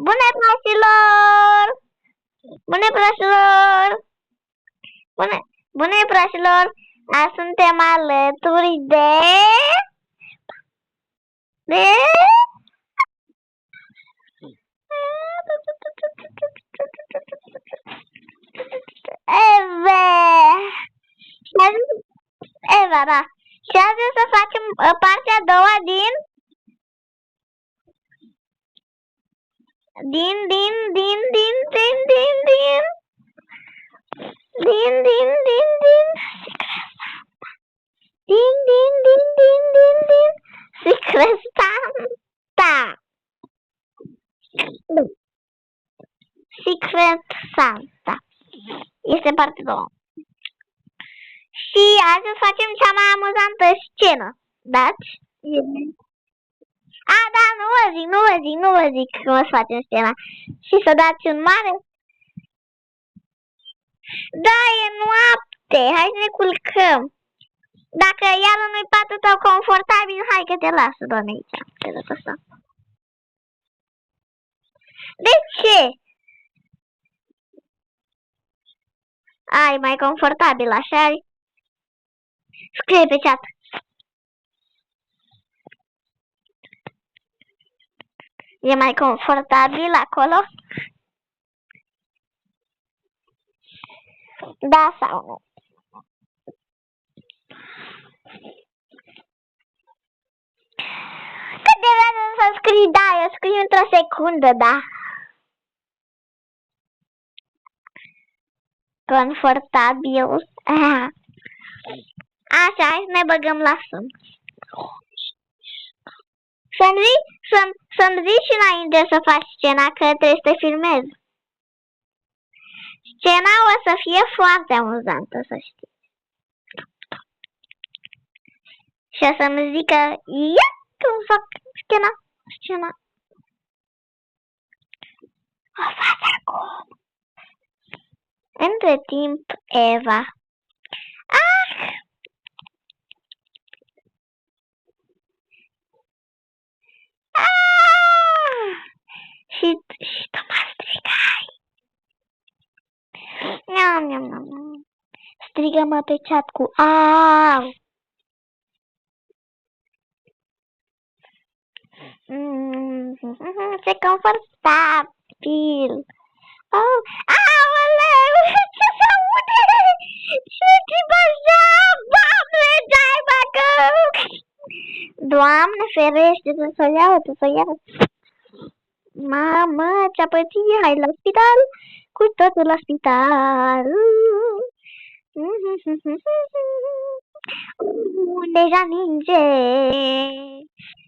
Bună, fraților! Bună, fraților! Bună, fraților! Azi suntem alături de Eva, da. Și azi o să facem partea a doua din Secret Santa. Secret Santa. Este partea a doua. Și azi o să facem cea mai amuzantă scenă. Dați? A, da, nu vă zic cum o să facem scena. Și să dați un mare. Da, e noapte, hai să ne culcăm. Dacă iară nu-i patul tău confortabil, hai că te las, doamne, aici. Te las asta. De ce? Ai, mai confortabil, așa-i? Scrie pe chat. E mai confortabil acolo? Da sau nu? Cât de vreme să scrii da, eu scriu într-o secundă, da. Confortabil. Așa, hai să ne băgăm la somn. Să-mi zici și înainte să faci scena, că trebuie să te filmez. Scena o să fie foarte amuzantă, să știi. Și o să-mi zică, ia cum fac scena. O fac acum. Între timp, Eva. Și tu mă strigai. Strigă-mă pe chat cu au. Ce confortabil. Aoleu, ce se aude? Ce chipă așa? Doamne, dai bacă! Doamne, ferește, să o iau. Mamă, ce-a pățit, hai la spital, cu totul la spital. Deja ninge,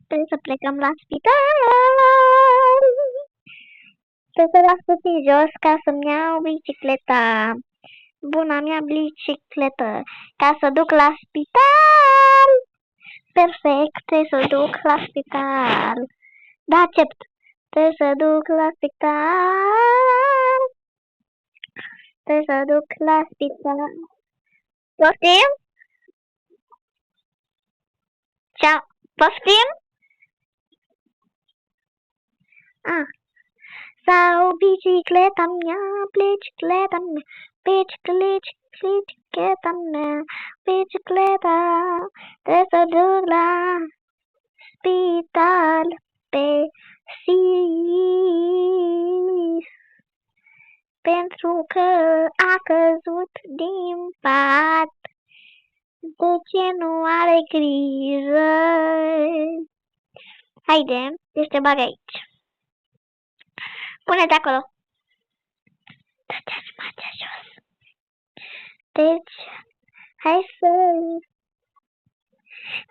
trebuie să plecăm la spital. Trebuie să las puțin jos ca să-mi iau bicicleta. Buna mea bicicletă, ca să duc la spital. Perfect, trebuie să duc la spital. Da, accept. Trebuie să duc la spital. Trebuie să duc la spital. Poftim? Ciao. Poftim? Sau bicicleta mea, bicicleta mea, bicicleta mea, bicicleta. Trebuie să duc la spital pe sis. Pentru că a căzut din pat. De ce nu are grijă? Haide, te bag aici. Pune-te acolo. Dă-te-ați mația jos. Deci, hai să...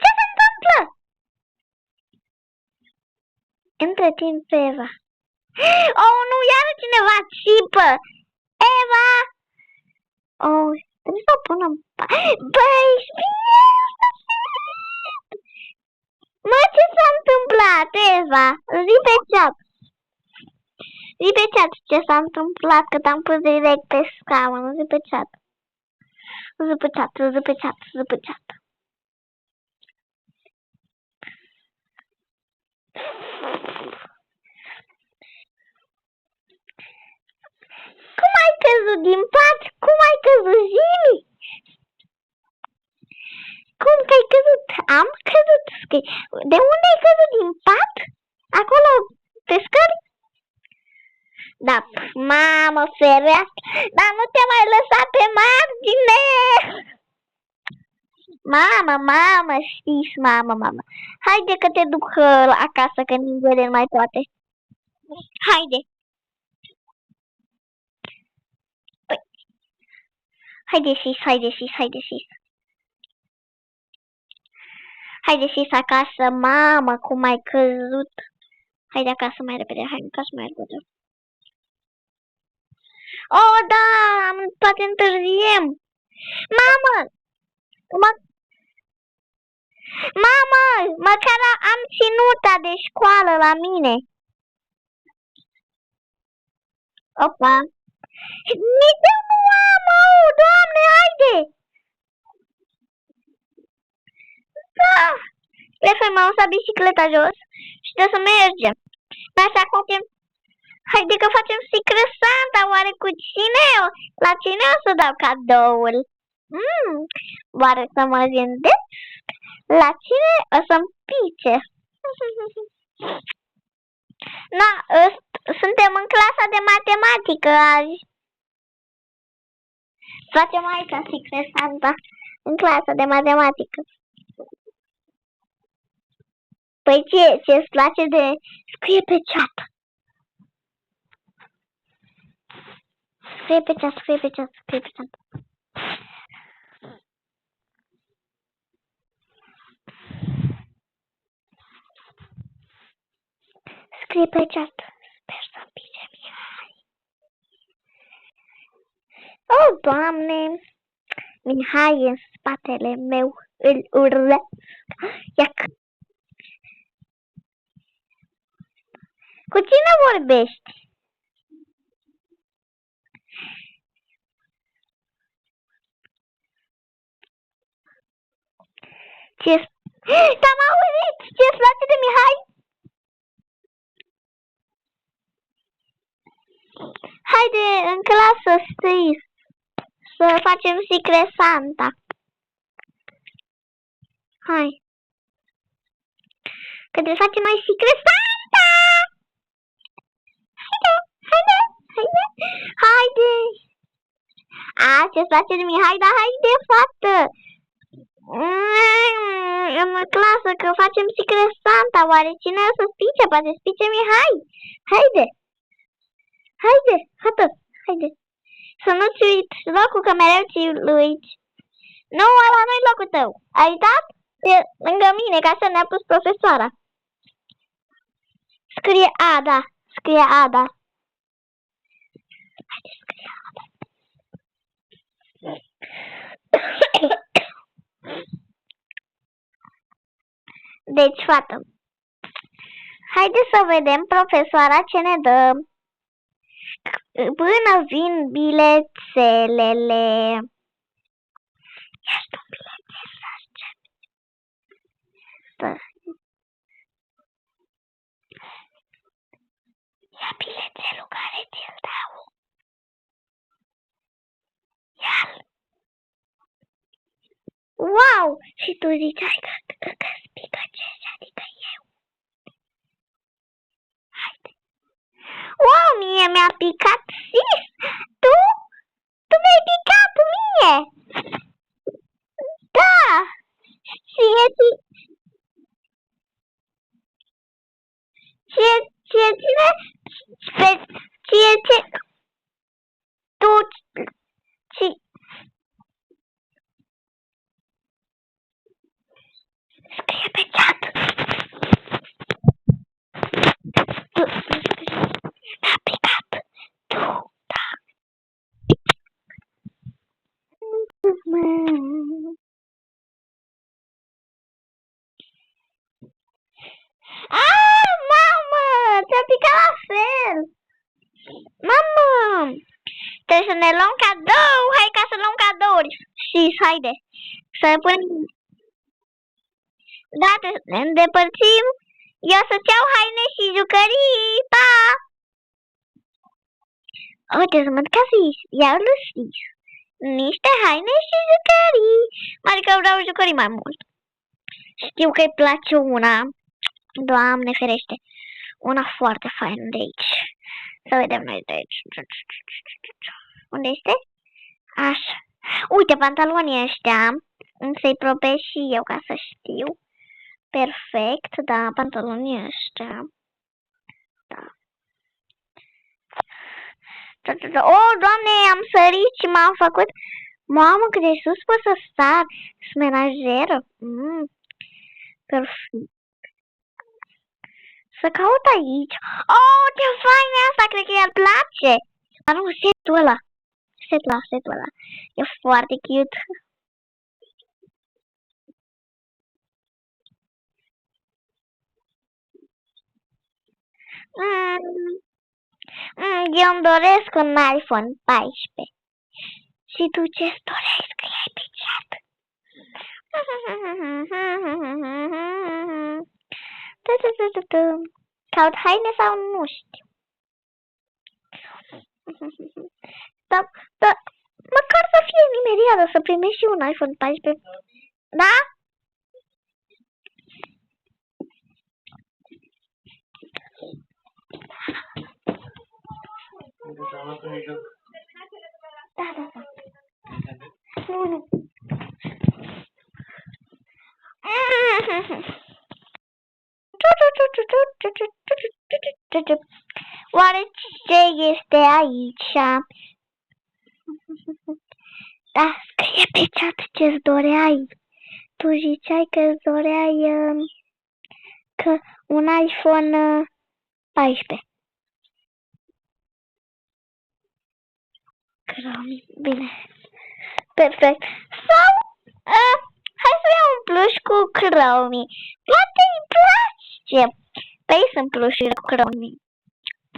Ce se întâmplă? Între timp, Eva. Oh, nu, iară cineva țipă. Eva! Oh, trebuie să o pun în... Băi, mă, ce s-a întâmplat, Eva? Zi pe chat. Zi pe chat ce s-a întâmplat, că te-am pus direct pe scaun. Zi pe chat. Zi pe chat. Din pat? Cum ai căzut, Zimi? Cum că ai căzut? Am căzut. De unde ai căzut? Din pat? Acolo, pe scări? Da, mamă, ferească. Dar nu te mai lăsa pe margine. Mamă, știți, mamă. Haide că te duc acasă, că nimeni nu mai poate. Haide. Păi. Haide sis acasă, mamă, cum ai căzut. Haide acasă mai repede, hai acasă mai repede. Oh, da, poate întârziem. Mamă, măcar am ținuta de școală la mine. Opa. Nici eu nu am, Doamne, haide. Da. Trebuie să lăsa bicicleta jos și trebuie să mergem. Așa facem. Haide că facem Secret Santa, oare cu cine? La cine o să dau cadoul? Oare să mă gândesc? La cine o să-mi pice? Na, suntem în clasa de matematică azi. Facem aici Secret Santa, în clasa de matematică. Păi ce-ți place de... Scrie pe chat. Scrie pe chat. Scrie pe chat. Sper să-mi pice Mihai. Oh, Doamne! Mihai în spatele meu. Îl urlesc. Cu cine vorbești? Te-am auzit! Ce-ți place de Mihai? Haide în clasă să facem Secret Santa. Hai. Că trebuie să facem mai Secret Santa! Haide! Ce-ți place de Mihai? Da, haide, fată! În clasă că facem Secret Santa. Oare cine o să spice? Poate spice Mihai. Haide, fată, haide. Să nu-ți uiți locul, că mereu ți-l uiți. Nu, ăla nu-i locul tău. Ai uitat? E lângă mine, ca să ne-a pus profesoara. Scrie Ada. Haide, scrie Ada. Deci, fată, haide să vedem profesoara ce ne dă. Până vin bilețelele. Ești un bilețel, ia bilețelul care ți-l dau. Ia-l. Wow! Și tu ziceai că-ți pică ce, adică eu. Haide. Wow, mie mi-a picat sis. Tu mi-ai picat mie. Da. Scrie pe chat. Mi-a picat. Tu, da. Mamă! Ți-a picat la fel! Mamă! Trebuie să ne luăm cadou! Hai ca să luăm cadouri! Și haide! Să punem... Da, ne îndepărțim! Eu să-ți iau haine și jucării! Pa! Uite, sunt ca să iau lăsis niște haine și jucării. Adică vreau jucării mai mult. Știu că îi place una. Doamne ferește. Una foarte faină de aici. Să vedem noi de aici. Unde este? Așa. Uite, pantalonii ăștia. Să-i probez și eu ca să știu. Perfect, da, pantalonii ăștia. Da. Oh, Doamne, am sărit și m-am făcut. Mamă, cât de sus pot să sar. Smenajeră. Perfect. Să caut aici. Oh, ce fain e asta, cred că i-ar place. Dar nu, setul ăla. Setul ăla. E foarte cute. Eu îmi doresc un iPhone 14. Și tu ce-ți dorești? Scrie pe chat. Caut haine sau nu știu. Da, măcar să fie nimeriadă să primești și un iPhone 14. Da? Da. Nu. Oare ce este aici? Da, scrie pe chat ce-ți doreai. Tu ziceai că îți doreai că un iPhone 14. Bine. Perfect. Sau hai să iau un pluș cu Chromie. Poate îi place. Păi sunt plușurile cu Chromie.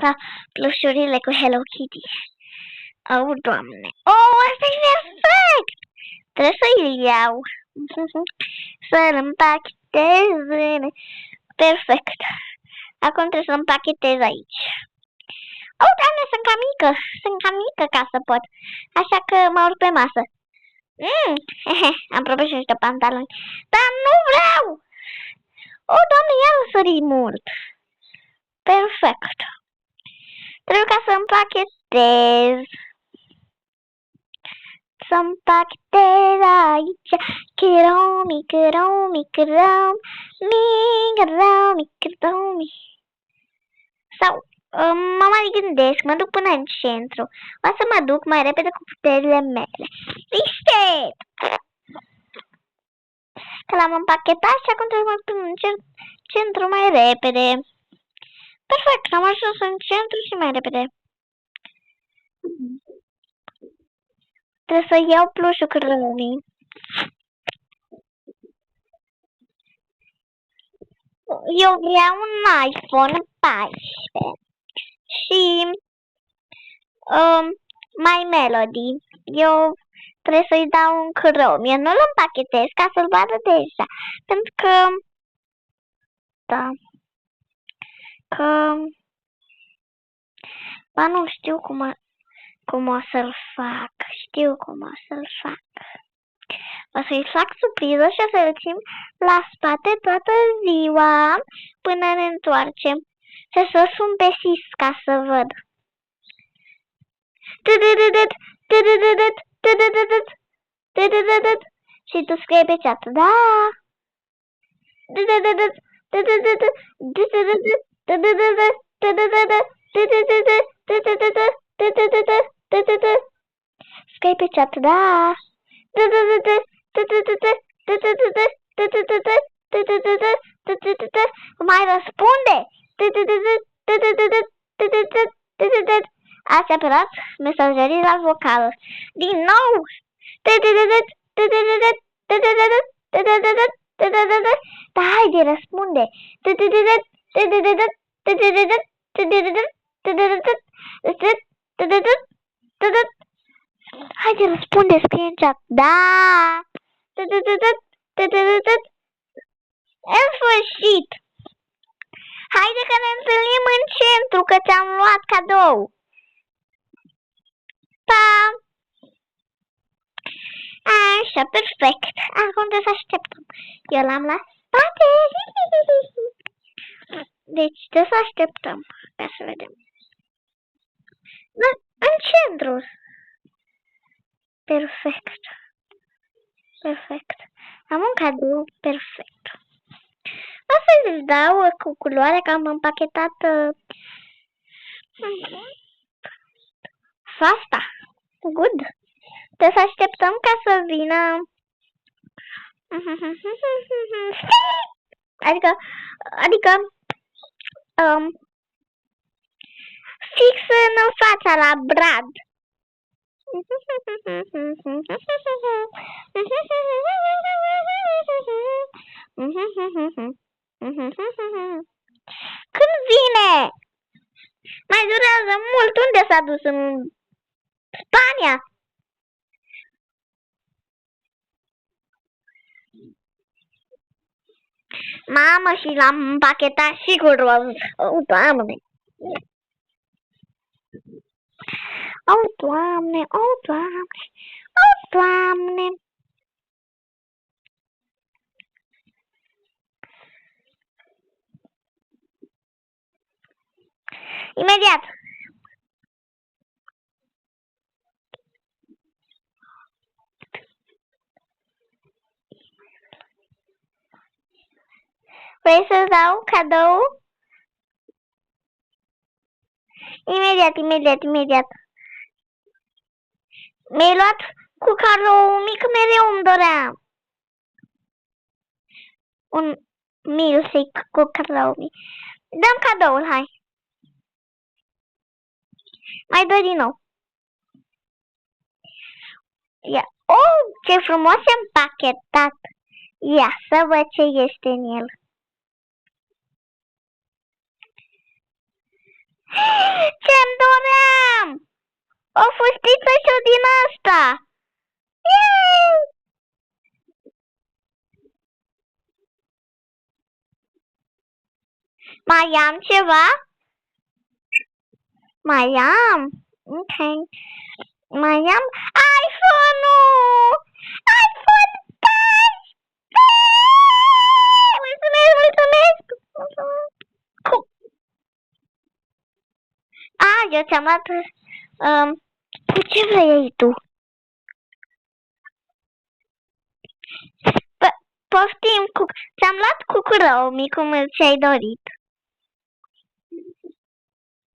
Sau plușurile cu Hello Kitty. Oh, Doamne. Oh, asta e perfect. Trebuie să-i iau. Să-l împachetez. Perfect. Acum trebuie să împachetez aici. Oh, Doamne, sunt cam mică ca să pot. Așa că mă urc pe masă. Am propus și niște pantaloni. Dar nu vreau! Oh, Doamne, iar sări mult. Perfect. Trebuie ca să împachetez. Să împachetez aici. Căromi. Sau mă mai gândesc, mă duc până în centru. O să mă duc mai repede cu puterile mele. Reset! Că l-am împachetat și acum trebuie să mă duc în centru mai repede. Perfect, am ajuns în centru și mai repede. Trebuie să iau plușul Chromie. Eu vreau un iPhone 14. Și My Melody. Eu trebuie să-i dau un Chromie. Eu nu-l împachetez ca să-l vadă deja. Pentru că... Da. Că... Ba nu știu cum o să-l fac. Știu cum o să-l fac. O să-i fac surpriză și o să-l țin la spate toată ziua până ne întoarcem. Să sun pe sis ca să văd. Și tu scrie pe chat. Da. Scrie pe chat. Da. Mai răspunde. Ați apelat mesageria vocală. Din nou. Da, haide, răspunde. Haide, răspunde, scrie în chat. Da. În sfârșit. Haide că ne întâlnim în centru, că ți-am luat cadou. Pa! Așa, perfect. Acum trebuie să așteptăm. Eu l-am la spate. Deci trebuie să așteptăm. Ca să vedem. În centru. Perfect. Perfect. Am un cadou perfect. O să-ți dau cu culoare că am împachetat asta. Good. Trebuie să așteptăm ca să vină. Adică fix în fața la Brad. Când vine? Mai durează mult. Unde s-a dus? În Spania? Mamă, și l-am împachetat și cu roz. Oh, Doamne! Oh, Doamne! Oh, Doamne! Oh, Doamne! Imediat! Vrei să-ți dau cadou? Imediat. Mi-ai luat cu cadou mic, mereu îmi doream. Un milkshake cu cadou mic. Dăm cadoul, hai. Mai dă din nou. Ia. Oh, ce frumos e împachetat. Ia, să văd ce este în el. Ce-mi doream! O fustiță și o din asta! Yay! Mai am ceva? Mai am? Ok. Mai am iPhone-ul! iPhone 14! Mulțumesc! Eu ți-am luat... cu ce vrei tu? Poftim, ți-am luat cu curoumi, cum ți-ai dorit.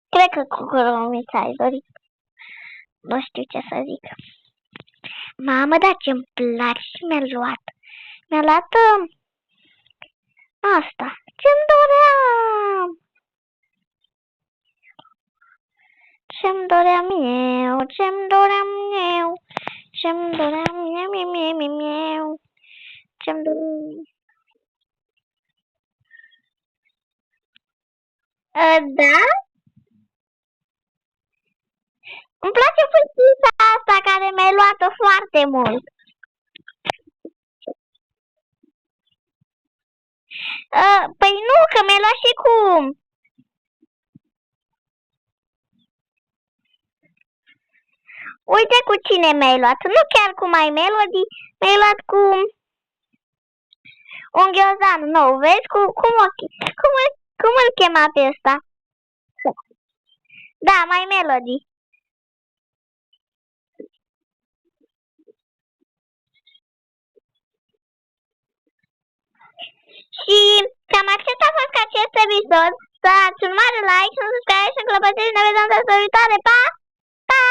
Cred că cu curoumi ți-ai dorit. Nu știu ce să zic. Mamă, dar ce-mi place și mi-a luat. Mi-a luat asta. Ce-mi doream. Ce-mi doream eu. Ce-mi doream eu. Ce-mi doream eu. Ce-mi doream. Da? Îmi place fâștița asta care mi-ai luat-o foarte mult. Păi nu, că mi-ai luat și cu... Uite cu cine mi-ai luat. Nu chiar cu My Melody, mi-ai luat cu... un ghiozdan nou. Vezi? Cum îl chema pe ăsta? Da, My Melody. Și cam acesta a fost acest episod. Să dați un mare like, să subscribe și să clopoțeți. Ne vedem data viitoare. Pa! Pa!